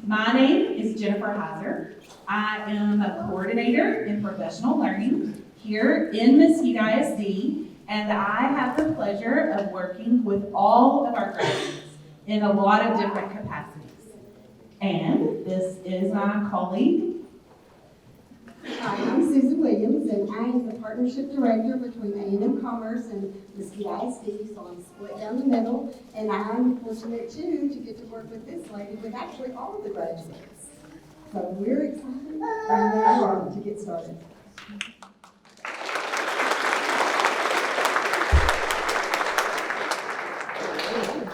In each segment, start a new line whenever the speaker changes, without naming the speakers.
My name is Jennifer Heiser. I am a coordinator in professional learning here in Mesquite ISD, and I have the pleasure of working with all of our graduates in a lot of different capacities. And this is my colleague.
Hi, I'm Susan Williams, and I am the Partnership Director between A&M Commerce and Mesquite ISD, so I'm split down the middle, and I'm fortunate too to get to work with this lady, with actually all of the graduates. So we're excited and ready to get started.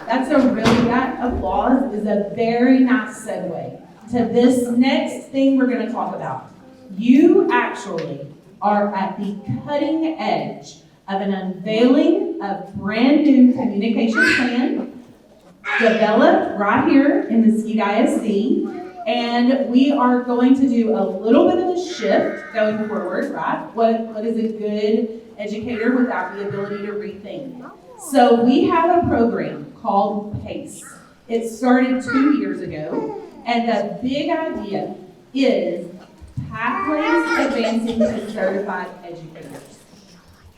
That applause is a very nice segue to this next thing we're going to talk about. You actually are at the cutting edge of an unveiling of brand new communication plan developed right here in Mesquite ISD. And we are going to do a little bit of a shift going forward, right? What is a good educator without the ability to rethink? So we have a program called PACE. It started 2 years ago, and the big idea is Pathways Advancing to Certified Educators.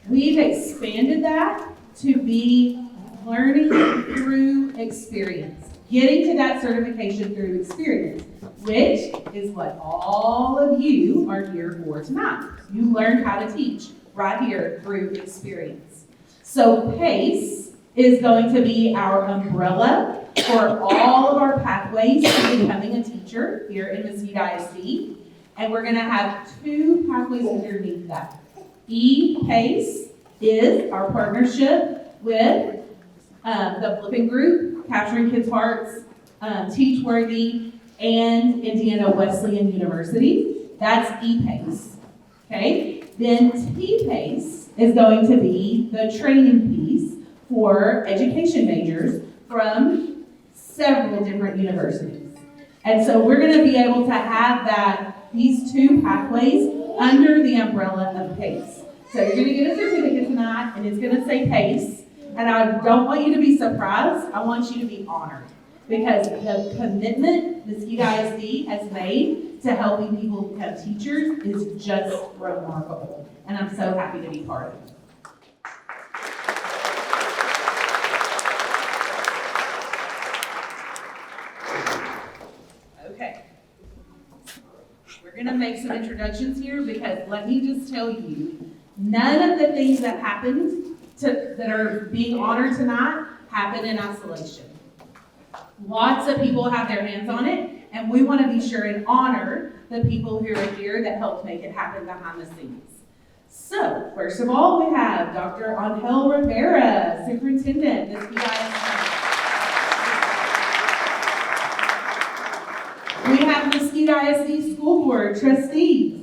We've expanded that to be learning through experience, getting to that certification through experience, which is what all of you are here for tonight. You learned how to teach right here through experience. So PACE is going to be our umbrella for all of our pathways to becoming a teacher here in Mesquite ISD. And we're going to have 2 pathways underneath that. E-PACE is our partnership with the Flipping Group, Capturing Kids' Hearts, Teachworthy, and Indiana Wesleyan University. That's E-PACE. Okay? Then T-PACE is going to be the training piece for education majors from several different universities. And so we're going to be able to have these 2 pathways under the umbrella of PACE. So you're going to get a certificate tonight, and it's going to say PACE. And I don't want you to be surprised. I want you to be honored. Because the commitment Mesquite ISD has made to helping people become teachers is just remarkable. And I'm so happy to be part of it. Okay. We're going to make some introductions here because let me just tell you, none of the things that happened that are being honored tonight happen in isolation. Lots of people have their hands on it, and we want to be sure and honor the people who are here that helped make it happen behind the scenes. So, first of all, we have Dr. Angel Rivera, Superintendent, Mesquite ISD. We have Mesquite ISD School Board Trustees.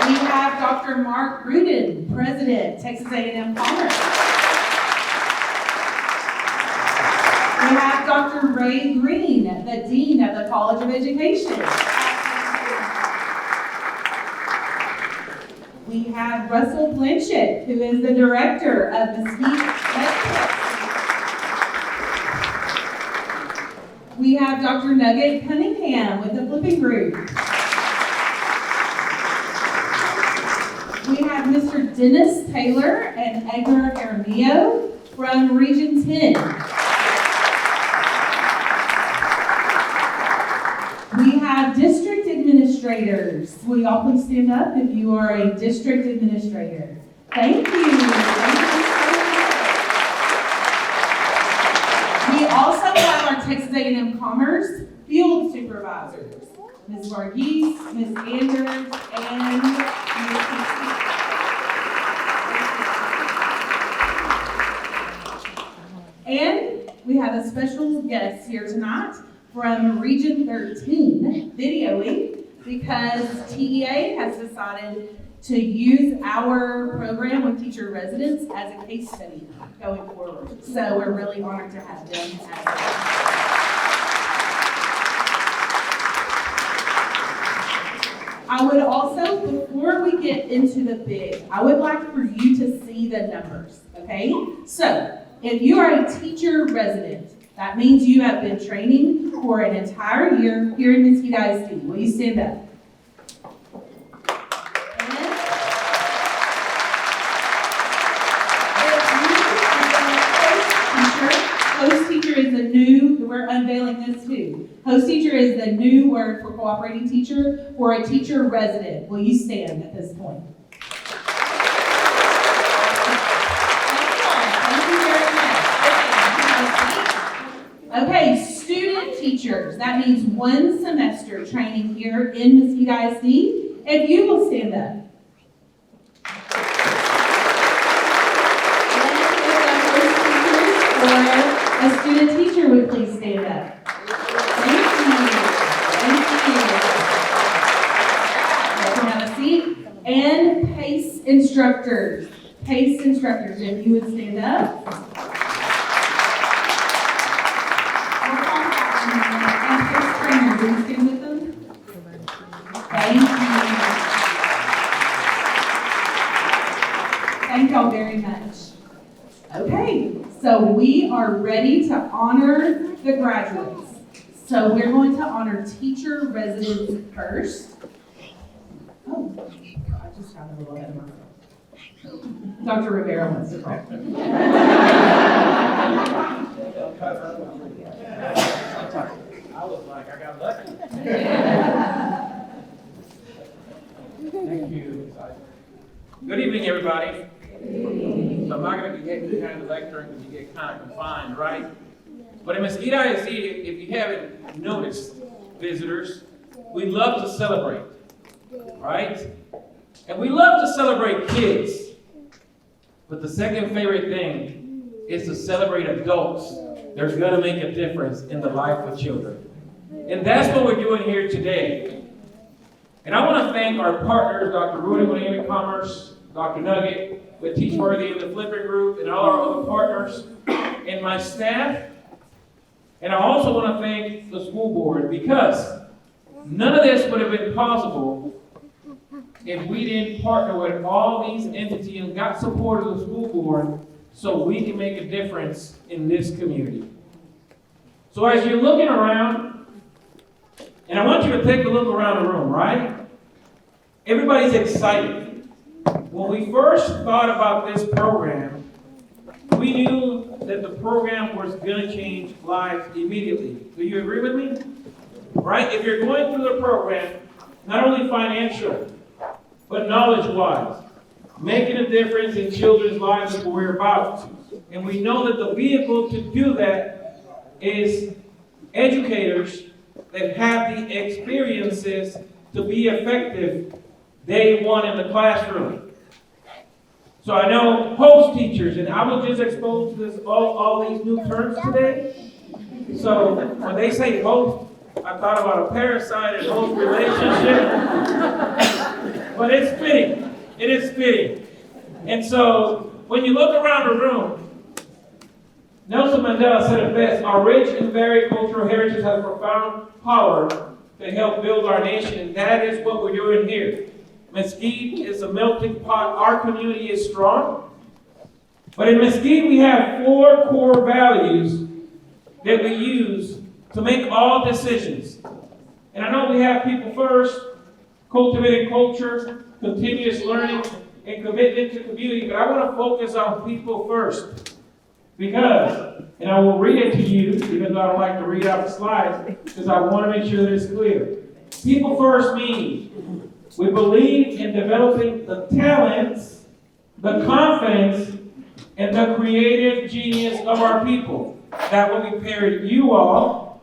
We have Dr. Mark Rudin, President, Texas A&M Commerce. We have Dr. Ray Green, the Dean of the College of Education. We have Russell Blanchett, who is the Director of Mesquite Metro. We have Dr. Nugget Cunningham with the Flipping Group. We have Mr. Dennis Taylor and Edgar Jaramillo from Region 10. We have district administrators. Will y'all please stand up if you are a district administrator? Thank you. We also have our Texas A&M Commerce field supervisors, Ms. Varghese, Ms. Anders, and Ms. And we have a special guest here tonight from Region 13, videoing, because TEA has decided to use our program with teacher residents as a case study going forward. So we're really honored to have them as I would also, before we get into the big, I would like for you to see the numbers, okay? So If you are a teacher resident, that means you have been training for an entire year here in Mesquite ISD. Will you stand up? Host teacher is the new, we're unveiling this too. Host teacher is the new word for cooperating teacher or a teacher resident. Will you stand at this point? Thank you very much. Okay, student teachers. That means 1 semester training here in Mesquite ISD. If you will stand up. A student teacher would please stand up. Thank you. Thank you. You can have a seat. And PACE instructors. PACE instructors, if you would stand up. And PACE trainers, will you stand with them? Thank you. Thank y'all very much. Okay. So we are ready to honor the graduates. So we're going to honor teacher residents first. Oh, I just got a little ahead of myself. Dr. Rivera wants to talk.
I was like, I got lucky. Thank you. Good evening, everybody. So I'm not going to be getting kind of lecturing because you get kind of confined, right? But in Mesquite ISD, if you haven't noticed, visitors, we love to celebrate, right? And we love to celebrate kids. But the second favorite thing is to celebrate adults. They're going to make a difference in the life of children. And that's what we're doing here today. And I want to thank our partners, Dr. Rudy with A&M Commerce, Dr. Nugget, with Teach Worthy and the Flipping Group, and all our other partners, and my staff. And I also want to thank the school board, because none of this would have been possible if we didn't partner with all these entities and got support of the school board so we can make a difference in this community. So as you're looking around, and I want you to take a look around the room, right? Everybody's excited. When we first thought about this program, we knew that the program was going to change lives immediately. Do you agree with me? Right? If you're going through the program, not only financial, but knowledge-wise, making a difference in children's lives is what we're about. And we know that the vehicle to do that is educators that have the experiences to be effective day one in the classroom. So I know host teachers, and I was just exposed to this, all these new terms today. So when they say host, I thought about a parasite and host relationship. But it's fitting. It is fitting. And so when you look around the room, Nelson Mandela said it best: our rich and varied cultural heritage has profound power to help build our nation, and that is what we're doing here. Mesquite is a melting pot. Our community is strong. But in Mesquite, we have 4 core values that we use to make all decisions. And I know we have people first, cultivating culture, continuous learning, and commitment to community. But I want to focus on people first. Because, and I will read it to you, even though I don't like to read out the slides, because I want to make sure that it's clear. People first means we believe in developing the talents, the confidence, and the creative genius of our people. That will we pair you all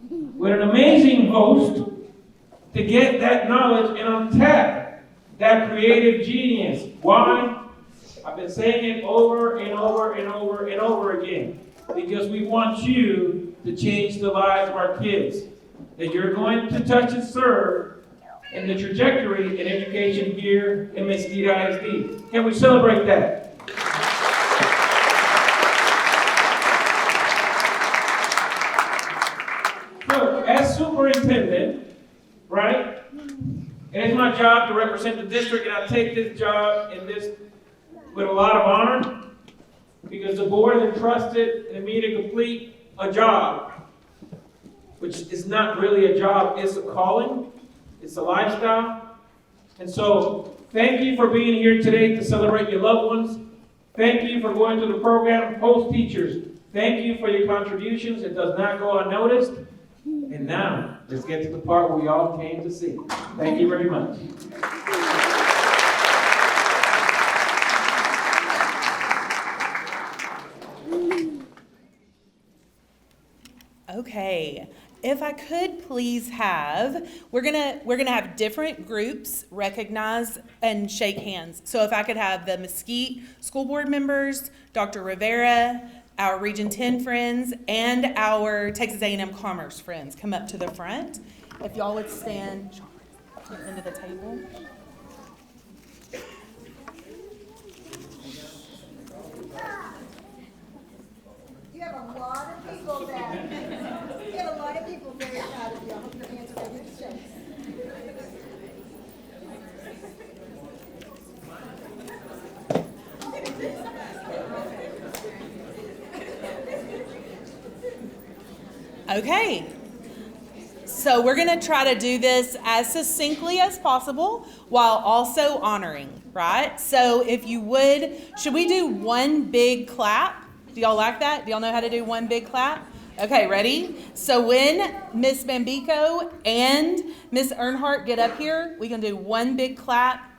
with an amazing host to get that knowledge and untap that creative genius. Why? I've been saying it over and over and over and over again. Because we want you to change the lives of our kids. That you're going to touch and serve in the trajectory in education here in Mesquite ISD. Can we celebrate that? So, as superintendent, right, it is my job to represent the district, and I take this job with a lot of honor, because because the board has entrusted me to complete a job, which is not really a job, it's a calling, it's a lifestyle. And so, thank you for being here today to celebrate your loved ones. Thank you for going through the program. Host teachers, thank you for your contributions. It does not go unnoticed. And now, let's get to the part where we all came to see. Thank you very much.
Okay, if I could please have, we're gonna have different groups recognize and shake hands. So if I could have the Mesquite School Board members, Dr. Rivera, our Region 10 friends, and our Texas A&M Commerce friends come up to the front. If y'all would stand to the end of the table.
You have a lot of people there. You have a lot of people very proud of you. I hope your hands are ready to shake.
Okay, so we're gonna try to do this as succinctly as possible while also honoring, right? So if you would, should we do one big clap? Do y'all like that? Do y'all know how to do one big clap? Okay, ready? So when Miss Bambico and Miss Earnhardt get up here, we can do one big clap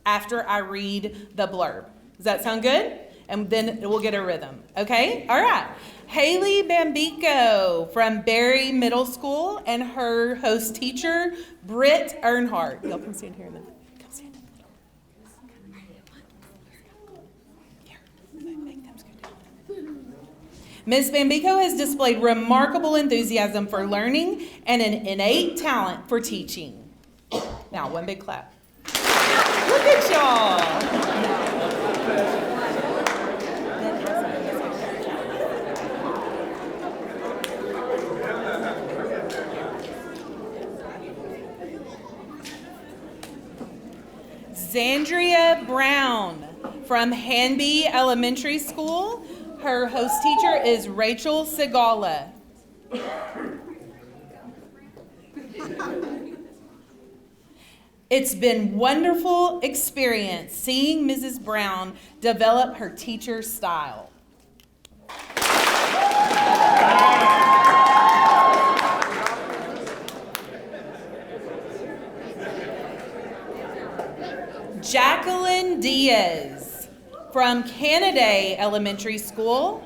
after I read the blurb. Does that sound good? And then we'll get a rhythm. Okay? All right. Haley Bambico from Berry Middle School and her host teacher, Britt Earnhardt. Y'all come stand here and then come stand in the middle. Ms. Bambico has displayed remarkable enthusiasm for learning and an innate talent for teaching. Now, one big clap. Look at y'all. Zandria Brown from Hanby Elementary School. Her host teacher is Rachel Segala. It's been wonderful experience seeing Mrs. Brown develop her teacher style. Jacqueline Diaz from Canada Elementary School.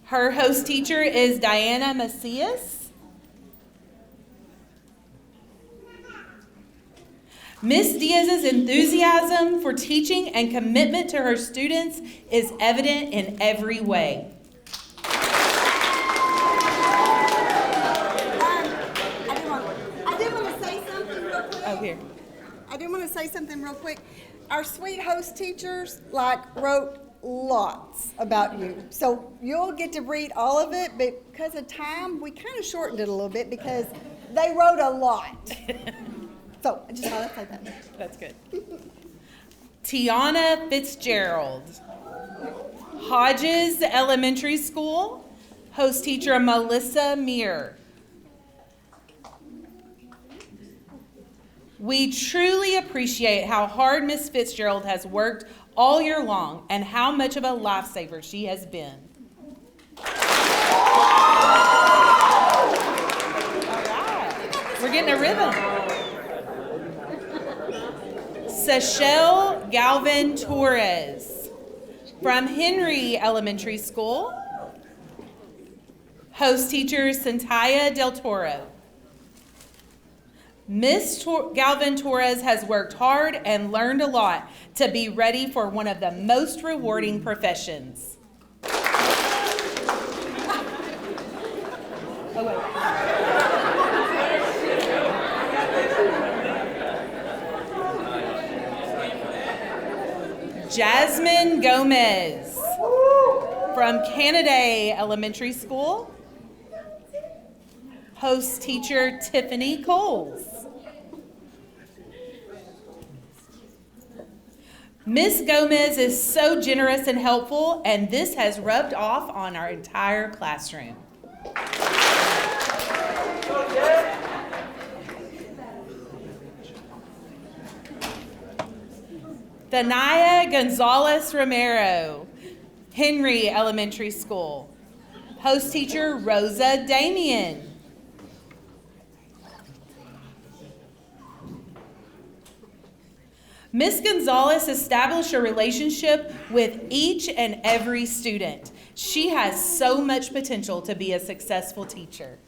Her host teacher is Diana Macias. Miss Diaz's enthusiasm for teaching and commitment to her students is evident in every way.
I did want to say something real quick.
Oh, here.
I do want to say something real quick. Our sweet host teachers, wrote lots about you. So you'll get to read all of it, but because of time, we kind of shortened it a little bit because they wrote a lot. So I just thought I'd say that.
That's good. Tiana Fitzgerald. Hodges Elementary School. Host teacher Melissa Meir. We truly appreciate how hard Miss Fitzgerald has worked all year long and how much of a lifesaver she has been. All right, we're getting a rhythm. Sechelle Galvin Torres from Henry Elementary School. Host teacher Centaya Del Toro. Miss Galvin Torres has worked hard and learned a lot to be ready for one of the most rewarding professions. Jasmine Gomez from Canada Elementary School. Host teacher Tiffany Coles. Miss Gomez is so generous and helpful, and this has rubbed off on our entire classroom. Danaya Gonzalez Romero, Henry Elementary School. Host teacher Rosa Damian. Miss Gonzalez established a relationship with each and every student. She has so much potential to be a successful teacher.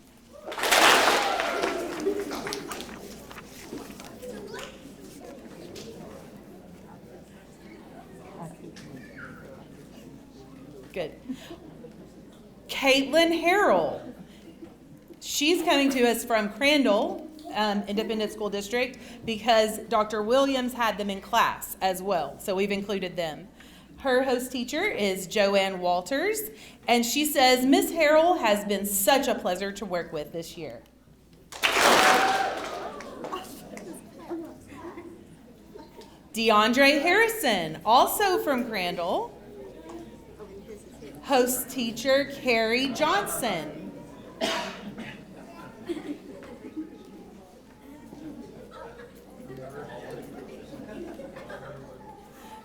Good. Caitlin Harrell. She's coming to us from Crandall Independent School District because Dr. Williams had them in class as well, so we've included them. Her host teacher is Joanne Walters, and she says, Miss Harrell has been such a pleasure to work with this year. DeAndre Harrison, also from Crandall. Host teacher Carrie Johnson.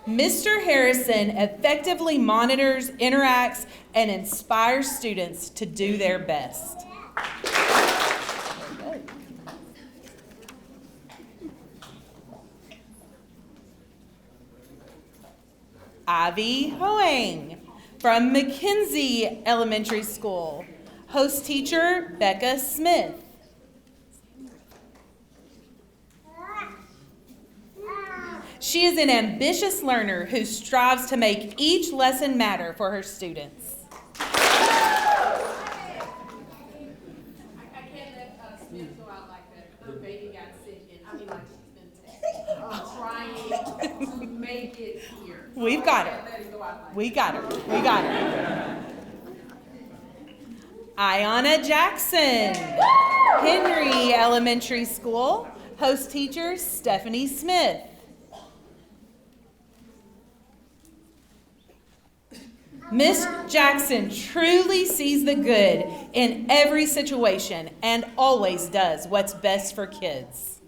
Mr. Harrison effectively monitors, interacts, and inspires students to do their best. Ivy Hoang from McKenzie Elementary School. Host teacher Becca Smith. She is an ambitious learner who strives to make each lesson matter for her students.
I can't let Smith go out like that. Her baby got sick, and I mean, like she's been trying to make it here.
We've got her.
Let it go out like
We got her. We got her. Ayanna Jackson, Henry Elementary School. Host teacher Stephanie Smith. Miss Jackson truly sees the good in every situation and always does what's best for kids.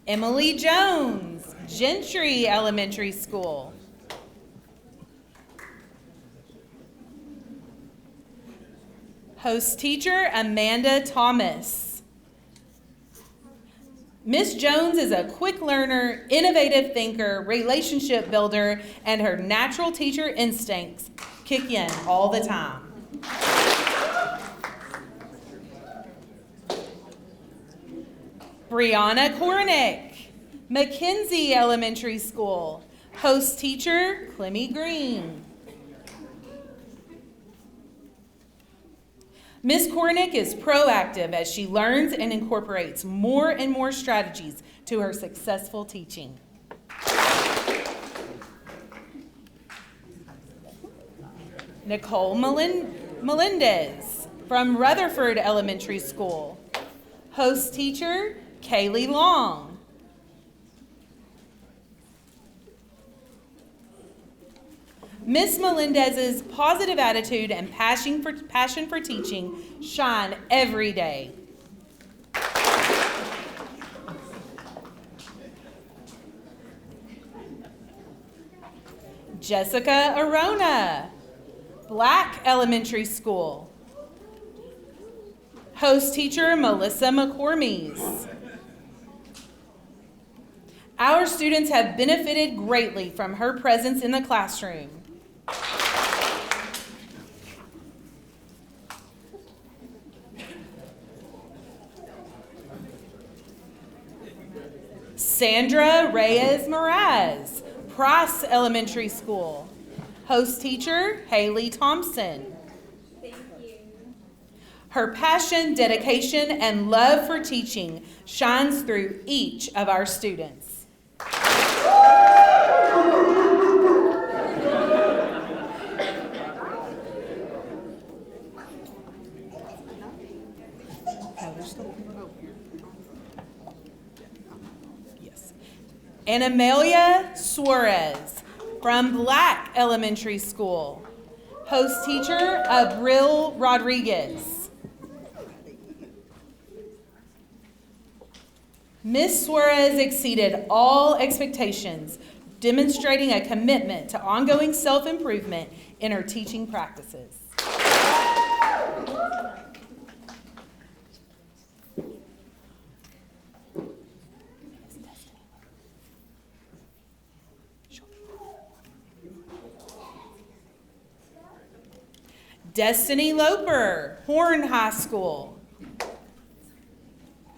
Emily Jones, Gentry Elementary School. Host teacher Amanda Thomas. Miss Jones is a quick learner, innovative thinker, relationship builder, and her natural teacher instincts kick in all the time. Brianna Kornick, McKenzie Elementary School. Host teacher Clemmy Green. Ms. Kornick is proactive as she learns and incorporates more and more strategies to her successful teaching. Nicole Melendez from Rutherford Elementary School. Host teacher Kaylee Long. Miss Melendez's positive attitude and passion for teaching shine every day. Jessica Arona, Black Elementary School. Host teacher Melissa McCormies. Our students have benefited greatly from her presence in the classroom. Sandra Reyes Moraz, Price Elementary School. Host teacher Haley Thompson.
Thank you.
Her passion, dedication, and love for teaching shines through each of our students. and Amelia Suarez from Black Elementary School. Host teacher, Abril Rodriguez. Ms. Suarez exceeded all expectations, demonstrating a commitment to ongoing self-improvement in her teaching practices. Destiny Loper, Horn High School.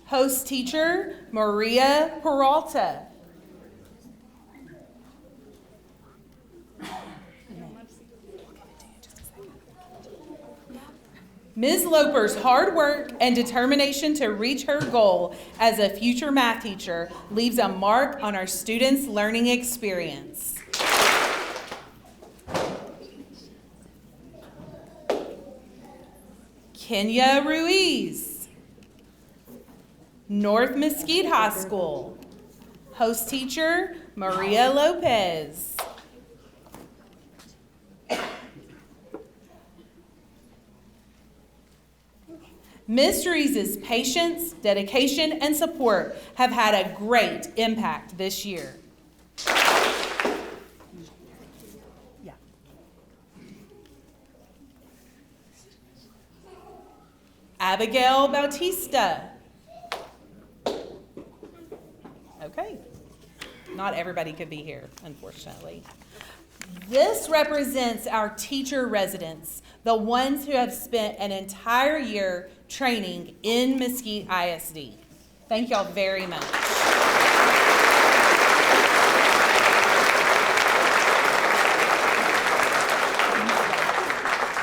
Host teacher, Maria Peralta. Ms. Loper's hard work and determination to reach her goal as a future math teacher leaves a mark on our students' learning experience. Kenya Ruiz, North Mesquite High School. Host teacher, Maria Lopez. Ms. Ruiz's patience, dedication, and support have had a great impact this year. Abigail Bautista. Okay. Not everybody could be here, unfortunately. This represents our teacher residents, the ones who have spent an entire year training in Mesquite ISD. Thank y'all very much.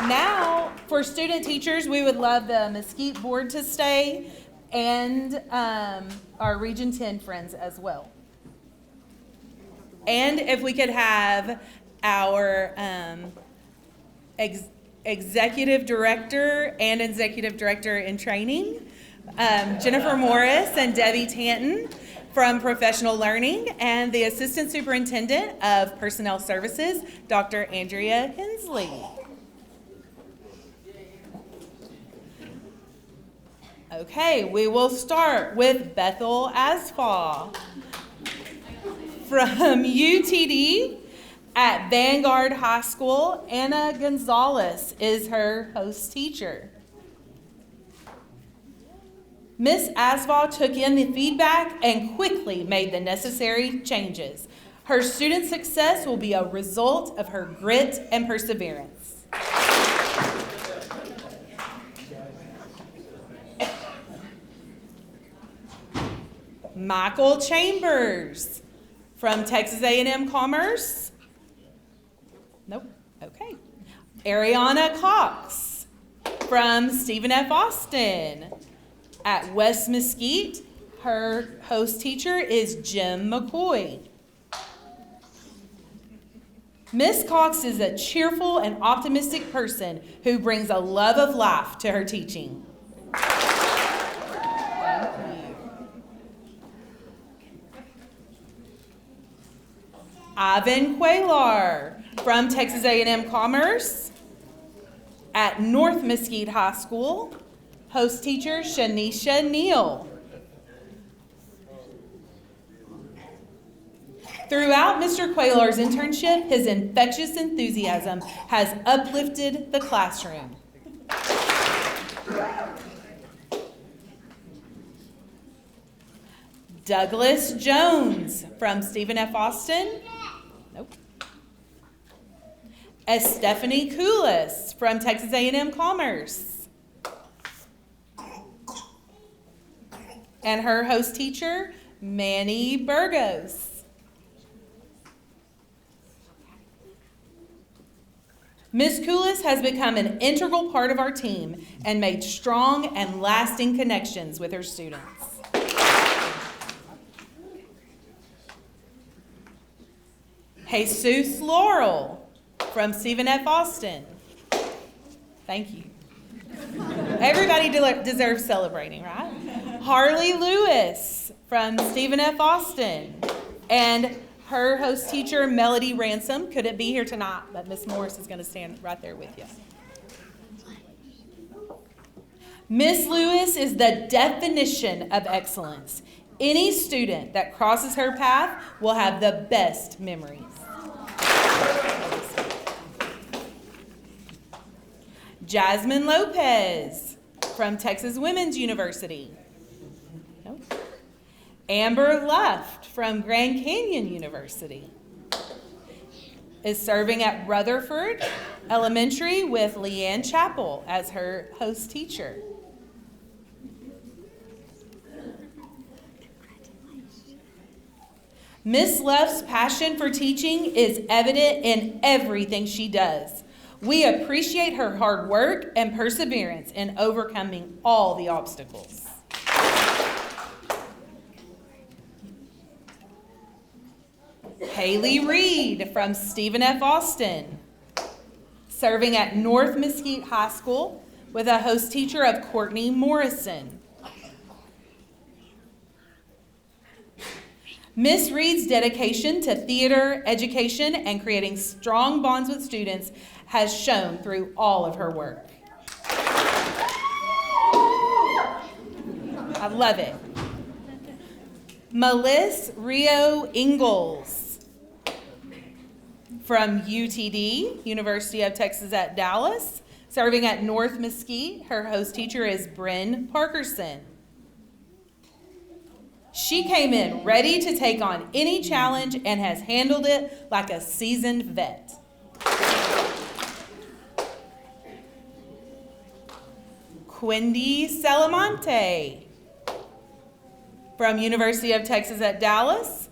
Now, for student teachers, we would love the Mesquite board to stay and our Region 10 friends as well. And if we could have our executive director and executive director in training, Jennifer Morris and Debbie Tanton from Professional Learning, and the assistant superintendent of personnel services, Dr. Andrea Hensley. Okay, we will start with Bethel Asfaw. From UTD at Vanguard High School, Anna Gonzalez is her host teacher. Miss Asfaw took in the feedback and quickly made the necessary changes. Her student success will be a result of her grit and perseverance. Michael Chambers from Texas A&M Commerce. Nope. Okay. Ariana Cox from Stephen F. Austin. At West Mesquite, her host teacher is Jim McCoy. Miss Cox is a cheerful and optimistic person who brings a love of life to her teaching. Ivan Quaylar from Texas A&M Commerce. At North Mesquite High School, host teacher Shanisha Neal. Throughout Mr. Quaylar's internship, his infectious enthusiasm has uplifted the classroom. Douglas Jones from Stephen F. Austin. Nope. Stephanie Koulis from Texas A&M Commerce. And her host teacher, Manny Burgos. Ms. Koulis has become an integral part of our team and made strong and lasting connections with her students. Jesus Laurel from Stephen F. Austin. Thank you. Everybody deserves celebrating, right? Harley Lewis from Stephen F. Austin. And her host teacher, Melody Ransom, couldn't be here tonight, but Miss Morris is going to stand right there with you. Miss Lewis is the definition of excellence. Any student that crosses her path will have the best memories. Jasmine Lopez from Texas Women's University. Nope. Amber Luft from Grand Canyon University is serving at Rutherford Elementary with Leanne Chappell as her host teacher. Miss Luft's passion for teaching is evident in everything she does. We appreciate her hard work and perseverance in overcoming all the obstacles. Haley Reed from Stephen F. Austin, serving at North Mesquite High School with a host teacher of Courtney Morrison. Miss Reed's dedication to theater, education, and creating strong bonds with students has shown through all of her work. I love it. Melissa Rio Ingalls from UTD, University of Texas at Dallas, serving at North Mesquite. Her host teacher is Bryn Parkerson. She came in ready to take on any challenge and has handled it like a seasoned vet. Quindy Salamonte from University of Texas at Dallas,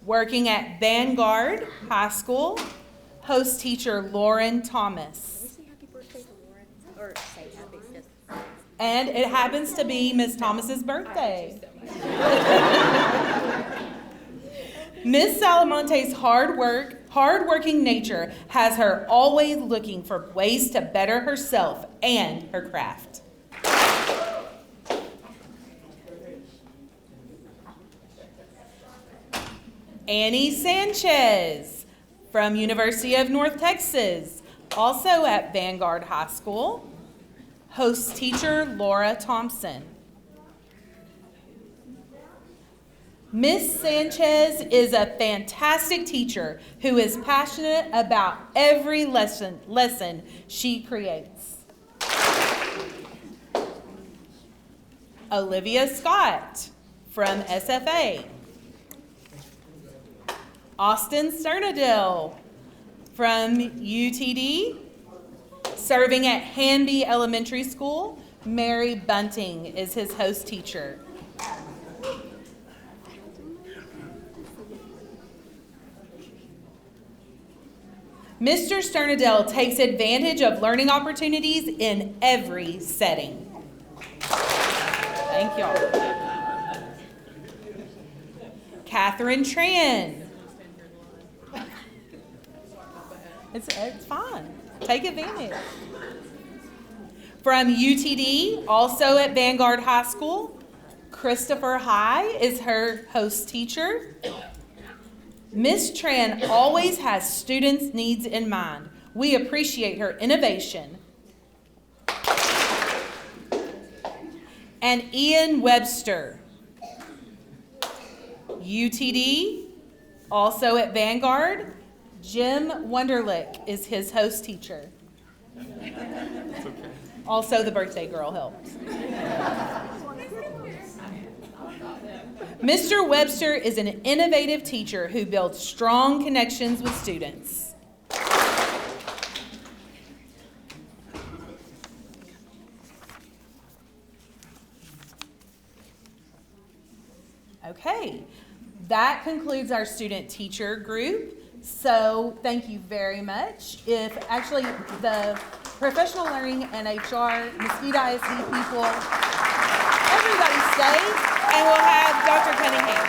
working at Vanguard High School, host teacher Lauren Thomas.
Say happy birthday to Lauren, or say happy sister.
And it happens to be Miss Thomas's birthday. Miss Salamonte's hard-working nature has her always looking for ways to better herself and her craft. Annie Sanchez from University of North Texas, also at Vanguard High School, host teacher Laura Thompson. Miss Sanchez is a fantastic teacher who is passionate about every lesson she creates. Olivia Scott from SFA. Austin Sternadell from UTD, serving at Hanby Elementary School. Mary Bunting is his host teacher. Mr. Sternadell takes advantage of learning opportunities in every setting. Thank y'all. Catherine Tran. It's fine. Take advantage. From UTD, also at Vanguard High School, Christopher High is her host teacher. Miss Tran always has students' needs in mind. We appreciate her innovation. And Ian Webster, UTD, also at Vanguard. Jim Wunderlich is his host teacher. Also, the birthday girl helped. Mr. Webster is an innovative teacher who builds strong connections with students. Okay, that concludes our student-teacher group. So thank you very much. If actually the professional learning and HR, Mesquite ISD people, everybody stays, and we'll have Dr. Cunningham.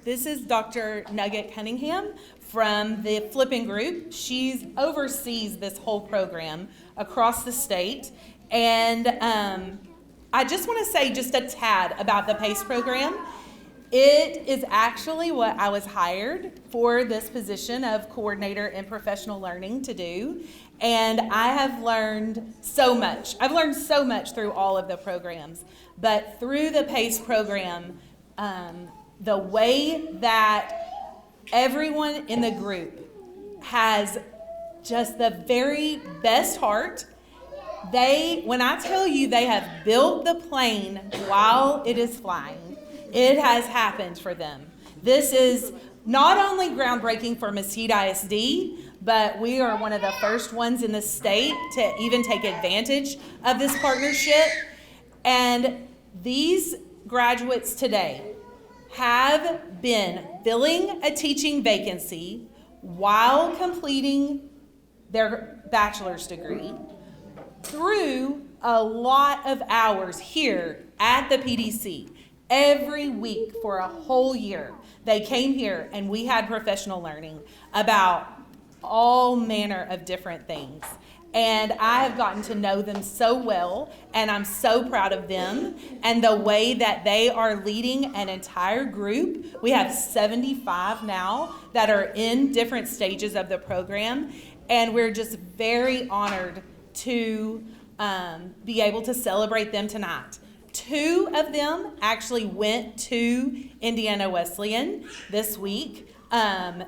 This is Dr. Nugget Cunningham from the Flipping Group. She oversees this whole program across the state. And I just want to say just a tad about the PACE program. It is actually what I was hired for this position of coordinator in professional learning to do. And I have learned so much. I've learned so much through all of the programs. But through the PACE program, the way that everyone in the group has just the very best heart. When I tell you they have built the plane while it is flying, it has happened for them. This is not only groundbreaking for Mesquite ISD, but we are one of the first ones in the state to even take advantage of this partnership. And these graduates today have been filling a teaching vacancy while completing their bachelor's degree through a lot of hours here at the PDC. Every week for a whole year, they came here and we had professional learning about all manner of different things. And I have gotten to know them so well, and I'm so proud of them and the way that they are leading an entire group. We have 75 now that are in different stages of the program, and we're just very honored to be able to celebrate them tonight. 2 of them actually went to Indiana Wesleyan this week to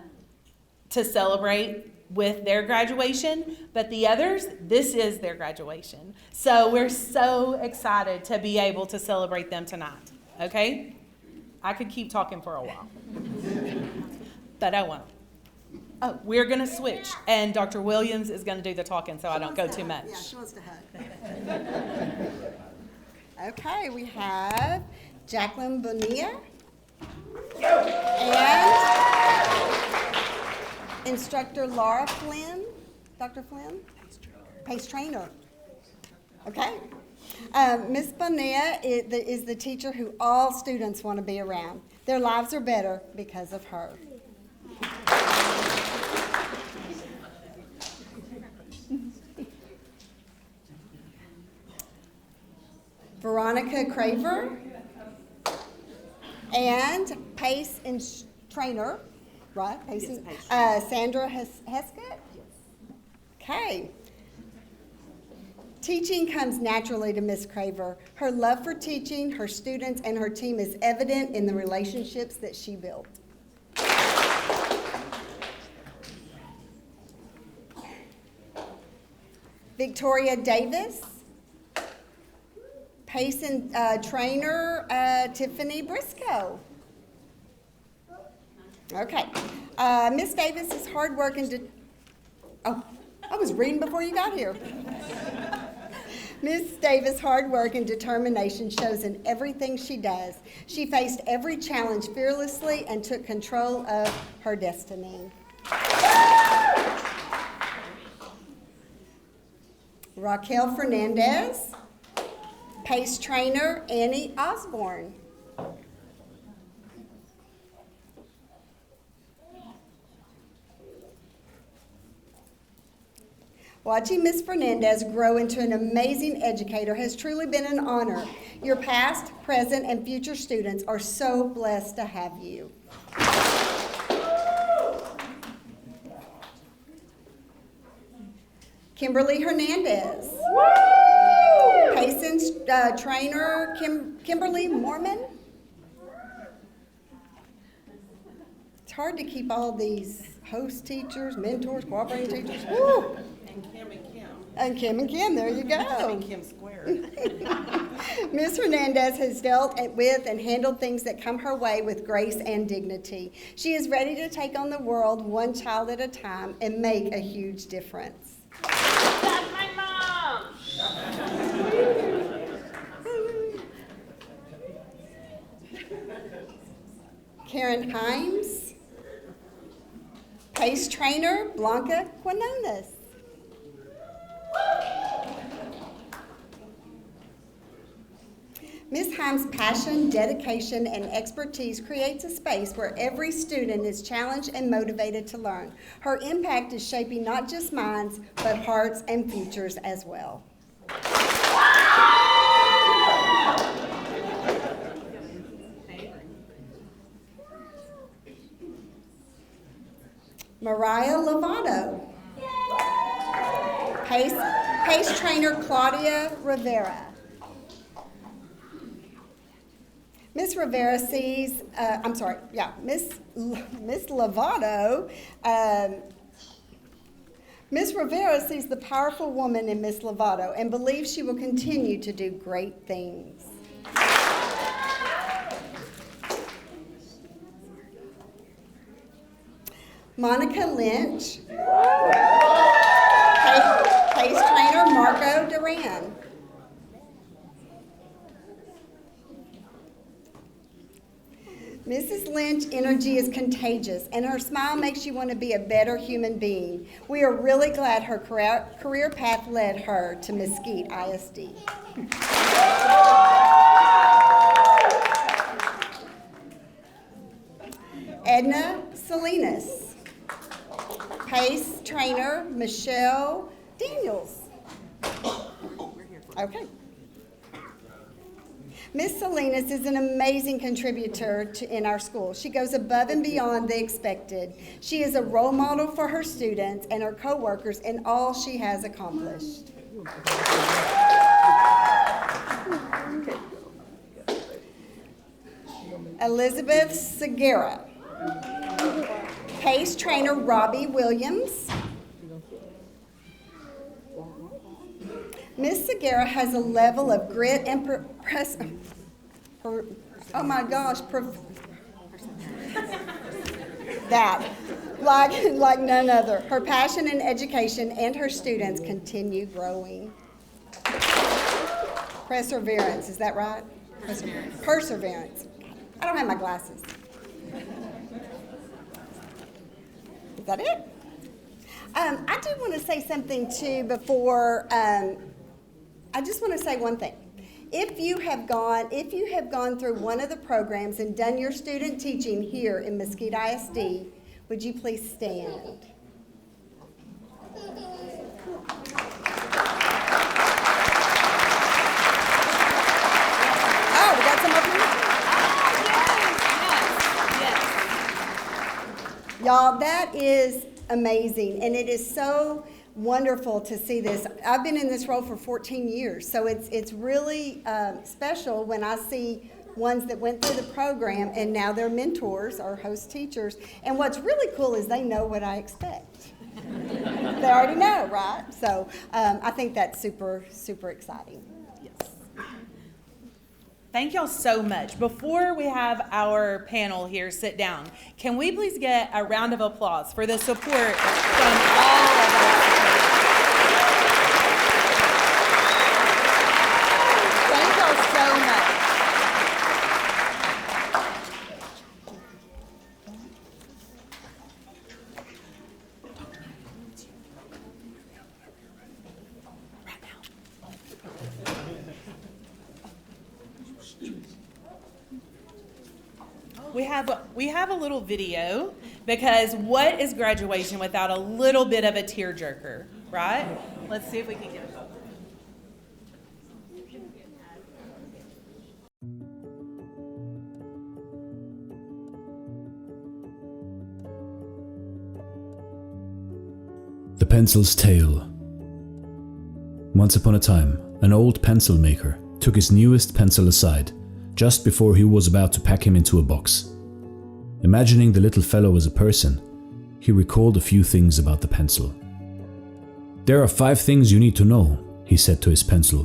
celebrate with their graduation, but the others, this is their graduation. So we're so excited to be able to celebrate them tonight, okay? I could keep talking for a while, but I won't. Oh, we're going to switch, and Dr. Williams is going to do the talking so I don't go too much.
Yeah, she wants to hug. Okay, we have Jacqueline Bonilla and instructor Laura Flynn. Dr. Flynn? PACE trainer. Okay. Ms. Bonilla is the teacher who all students want to be around. Their lives are better because of her. Veronica Craver and PACE trainer, right? PACE, Sandra Heskett. Okay. Teaching comes naturally to Ms. Craver. Her love for teaching, her students, and her team is evident in the relationships that she built. Victoria Davis. PACE and trainer Tiffany Briscoe. Okay. Miss Davis is hard work and oh, I was reading before you got here. Miss Davis' hard work and determination shows in everything she does. She faced every challenge fearlessly and took control of her destiny. Raquel Fernandez. PACE trainer Annie Osborne. Watching Ms. Fernandez grow into an amazing educator has truly been an honor. Your past, present, and future students are so blessed to have you. Kimberly Hernandez. PACE trainer Kimberly Mormon. It's hard to keep all these host teachers, mentors, cooperating teachers. Woo! And Kim and Kim, there you go.
Kim squared.
Ms. Hernandez has dealt with and handled things that come her way with grace and dignity. She is ready to take on the world one child at a time and make a huge difference.
That's my mom.
Karen Himes. PACE trainer Blanca Quinones. Ms. Himes' passion, dedication, and expertise creates a space where every student is challenged and motivated to learn. Her impact is shaping not just minds, but hearts and futures as well. Mariah Lovato. Pace trainer Claudia Rivera. Miss Rivera sees, Miss Lovato. Miss Rivera sees the powerful woman in Miss Lovato and believes she will continue to do great things. Monica Lynch. Pace trainer Marco Duran. Mrs. Lynch energy is contagious, and her smile makes you want to be a better human being. We are really glad her career path led her to Mesquite ISD. Edna Salinas. Pace trainer Michelle Daniels. Okay. Miss Salinas is an amazing contributor in our school. She goes above and beyond the expected. She is a role model for her students and her coworkers in all she has accomplished. Elizabeth Segura. Pace trainer Robbie Williams. Miss Segura has a level of grit and like none other. Her passion in education and her students continue growing. Perseverance, is that right? Perseverance. I don't have my glasses. Is that it? I do want to say something too before. I just want to say one thing. If you have gone through one of the programs and done your student teaching here in Mesquite ISD, would you please stand? Oh, we got some up here.
Yes.
Y'all, that is amazing, and it is so wonderful to see this. I've been in this role for 14 years, so it's really special when I see ones that went through the program and now they're mentors or host teachers. And what's really cool is they know what I expect. They already know, right? So I think that's super, super exciting.
Yes. Thank y'all so much. Before we have our panel here sit down, can we please get a round of applause for the support from all of our Thank y'all so much. We have a little video, because what is graduation without a little bit of a tearjerker, right? Let's see if we can get it.
The Pencil's Tale. Once upon a time, an old pencil maker took his newest pencil aside just before he was about to pack him into a box. Imagining the little fellow as a person, he recalled a few things about the pencil. "There are 5 things you need to know," he said to his pencil.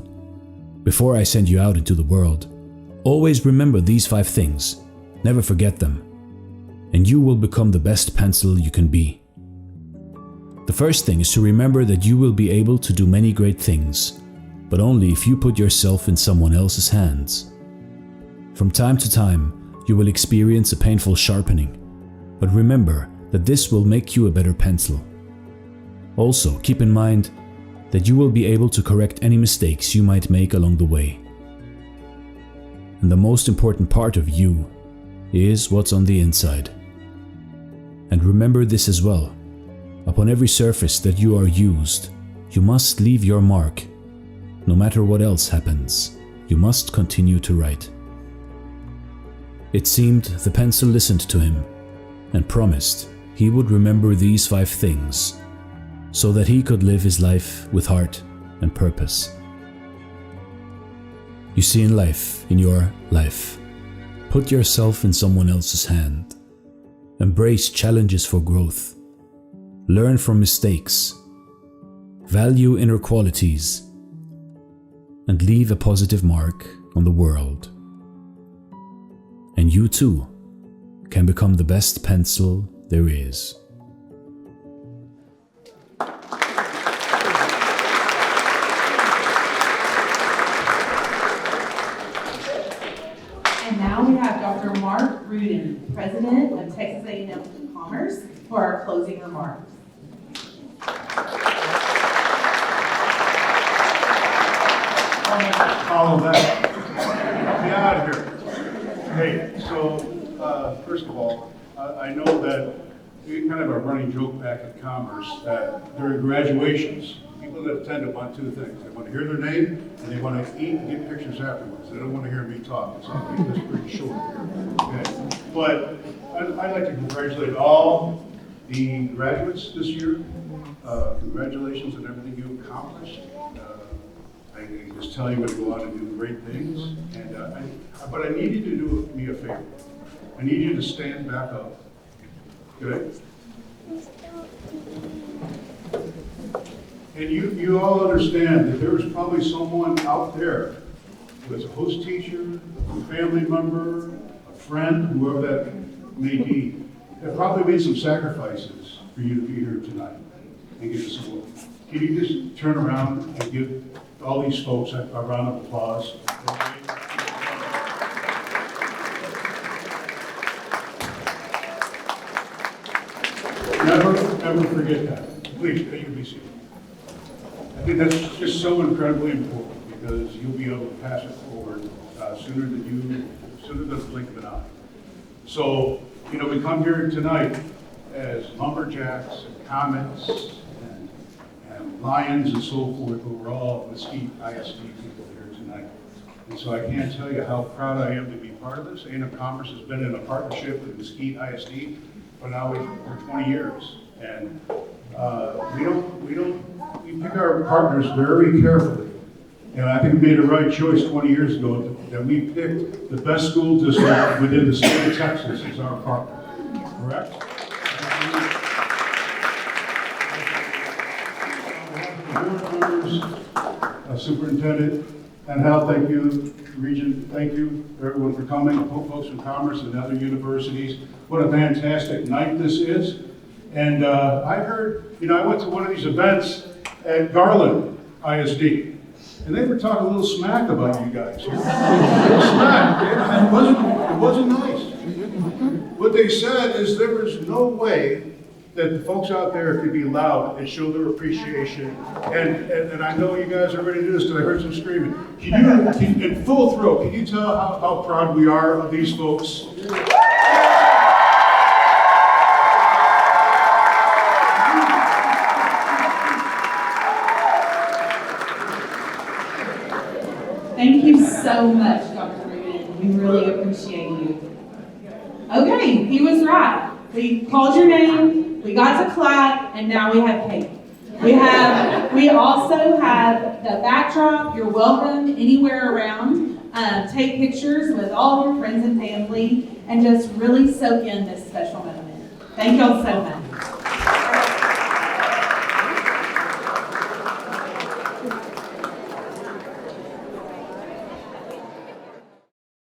"Before I send you out into the world, always remember these 5 things, never forget them, and you will become the best pencil you can be. The first thing is to remember that you will be able to do many great things, but only if you put yourself in someone else's hands. From time to time, you will experience a painful sharpening, but remember that this will make you a better pencil. Also, keep in mind that you will be able to correct any mistakes you might make along the way. And the most important part of you is what's on the inside. And remember this as well. Upon every surface that you are used, you must leave your mark. No matter what else happens, you must continue to write." It seemed the pencil listened to him and promised he would remember these 5 things so that he could live his life with heart and purpose. You see, in life, in your life, put yourself in someone else's hand. Embrace challenges for growth. Learn from mistakes. Value inner qualities. And leave a positive mark on the world. And you too can become the best pencil there is.
And now we have Dr. Mark Rudin, President of Texas A&M Commerce, for our closing remarks.
Follow that. Get out of here. Hey, so first of all, I know that we kind of a running joke back at Commerce that during graduations, people that attend want 2 things. They want to hear their name and they want to eat and get pictures afterwards. They don't want to hear me talk. So I'll keep this pretty short here. Okay. But I'd like to congratulate all the graduates this year. Congratulations on everything you accomplished. I can just tell you what to go out and do great things. And but I need you to do me a favor. I need you to stand back up. Good? And you all understand that there's probably someone out there who is a host teacher, a family member, a friend, whoever that may be, that probably made some sacrifices for you to be here tonight and get us support. Can you just turn around and give all these folks a round of applause? Never forget that. Please, you can be seated. I think that's just so incredibly important because you'll be able to pass it forward sooner than the blink of an eye. So, you know, we come here tonight as lumberjacks and comets and lions and so forth, but we're all Mesquite ISD people here tonight. And so I can't tell you how proud I am to be part of this. A&M Commerce has been in a partnership with Mesquite ISD for now for 20 years. And we pick our partners very carefully. And I think we made the right choice 20 years ago that we picked the best school district within the state of Texas as our partner. Correct? Superintendent and Hal, thank you. Regent, thank you. Everyone for coming. Folks from Commerce and other universities. What a fantastic night this is. And I heard, you know, I went to one of these events at Garland ISD, and they were talking a little smack about you guys here. A little smack. It wasn't nice. What they said is there was no way that the folks out there could be loud and show their appreciation. And I know you guys are ready to do this because I heard some screaming. Can you, in full throat, can you tell how proud we are of these folks?
Thank you so much, Dr. Rubin. We really appreciate you. Okay, he was right. We called your name, we got to clap, and now we have cake. We also have the backdrop. You're welcome anywhere around. Take pictures with all your friends and family, and just really soak in this special moment. Thank y'all so much.